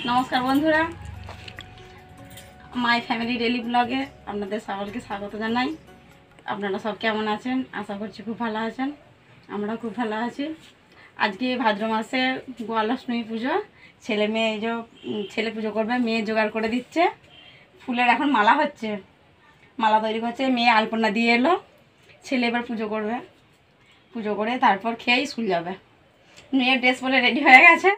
নমস্কার বন্ধুরা, my family daily ব্লগে আপনাদের সকলকে স্বাগত জানাই। আপনারা সব কেমন আছেন? আশা করছি খুব ভালো আছেন। আমরাও খুব ভালো আছি। আজকে ভাদ্র মাসে গোয়ালষ্টমী পুজো। ছেলে মেয়ে ছেলে পুজো করবে, মেয়ে জোগাড় করে দিচ্ছে। ফুলের এখন মালা হচ্ছে, মালা তৈরি করছে। মেয়ে আলপনা দিয়ে এলো, ছেলে এবার পুজো করবে। পুজো করে তারপর খেয়েই স্কুল যাবে। মেয়ের ড্রেস পরে রেডি হয়ে গেছে।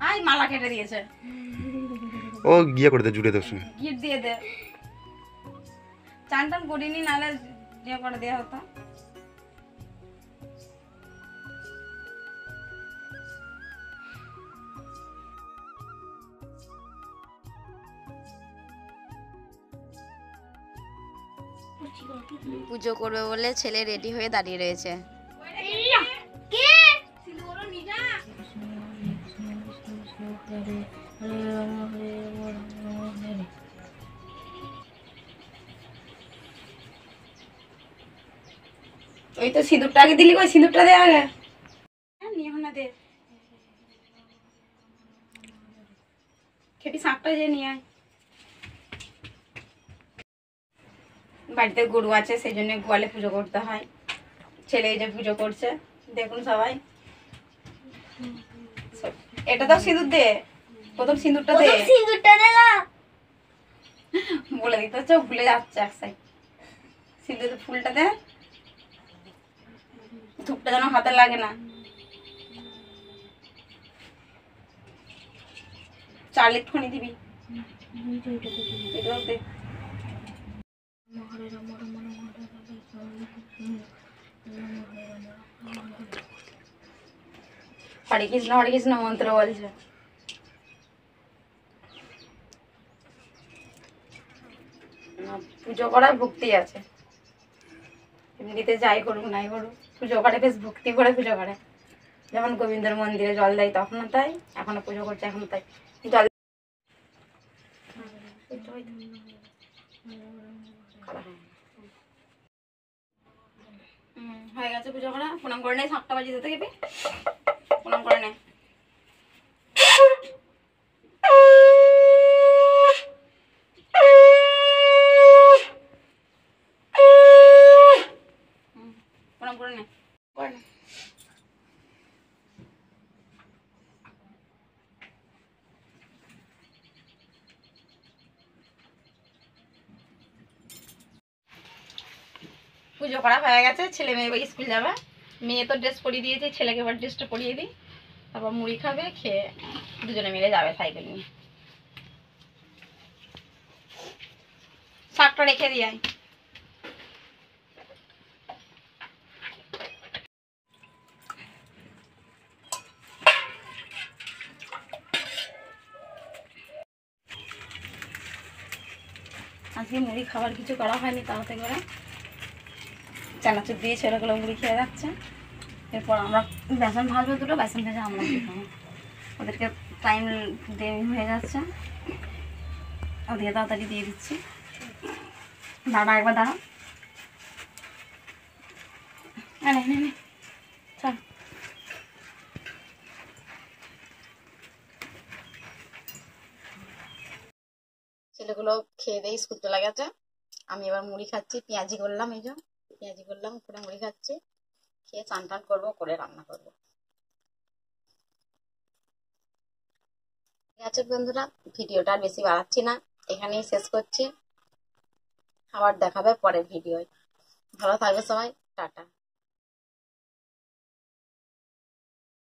আই মালা কেটে দিয়েছে, ও গিয়ে করে দে, জুড়ে দে, গিফট দিয়ে দে। চান টান করিনি, নাহলে ইয়ে করে দেওয়া হতো। পুজো করবে বলে ছেলে রেডি হয়ে দাঁড়িয়ে রয়েছে। ওই তো সিঁদুরটা আগে দিলি, কই সিঁদুরটা দে আগে। নিয়ে না দে, খেপি শাকটা যে নিয়ে আয়। বাড়িতে গরু আছে, সেই জন্য গোয়ালে পুজো করতে হয়। ছেলে এই যে পুজো করছে, দেখুন সবাই। এটা তো সিঁদুর দে, প্রথম সিঁদুরটা দে। বলে দিতে হচ্ছে, ভুলে যাচ্ছে এক সাইড। সিঁদুর ফুলটা দে, ধূপটা যেন হাতে লাগে না। চালের খনি দিবি, এটাও দে। হরে কৃষ্ণ মন্ত্র বলছে। পুজো করার ভক্তি আছে। এমনিতে যাই করুক নাই করুক, পুজো করে বেশ ভক্তি করে পুজো করে। যখন গোবিন্দর মন্দিরে জল দেয় তখনও তাই, এখনো পুজো করছে এখনো তাই। জল হয়ে গেছে পুজো করা। প্রণাম করে নেই, 7টা বাজে যেতে গেবি, প্রণাম করে নেই। প্রণাম করে নেই, করে নে। পুজো করা হয়ে গেছে, ছেলে মেয়ে এবার স্কুল যাবে। মেয়ে তো ড্রেস পরিয়ে দিয়েছে, ছেলেকে এবার ড্রেসটা পরিয়ে দিই। তারপর মুড়ি খাবে, খেয়ে দুজনে মিলে যাবে সাইকেল নিয়ে। শাকটা রেখে দিয়ে আয়। আজকে মুড়ি খাবার কিছু করা হয়নি, তাড়াতাড়ি করে চানাচুর দিয়ে ছেলেগুলো মুড়ি খেয়ে যাচ্ছে। এরপর আমরা বেসন ভাজবো, দুটো বেসন ভেজে আমরা খাবো। ওদেরকে টাইম হয়ে যাচ্ছে, ওদিকে তাড়াতাড়ি দিয়ে দিচ্ছি। দাঁড়া একবার দাঁড়া, চল। ছেলেগুলো খেয়ে দিয়ে স্কুল চলে গেছে। আমি এবার মুড়ি খাচ্ছি, পেঁয়াজি করলাম। এই যে পেঁয়াজি করলাম, করে মুড়ি খাচ্ছি। খেয়ে চান টান করবো, করে রান্না করবো। ঠিক আছে বন্ধুরা, ভিডিওটা আর বেশি বাড়াচ্ছি না, এখানেই শেষ করছি। আবার দেখাবে পরের ভিডিও। ভালো থাকবে সবাই, টাটা।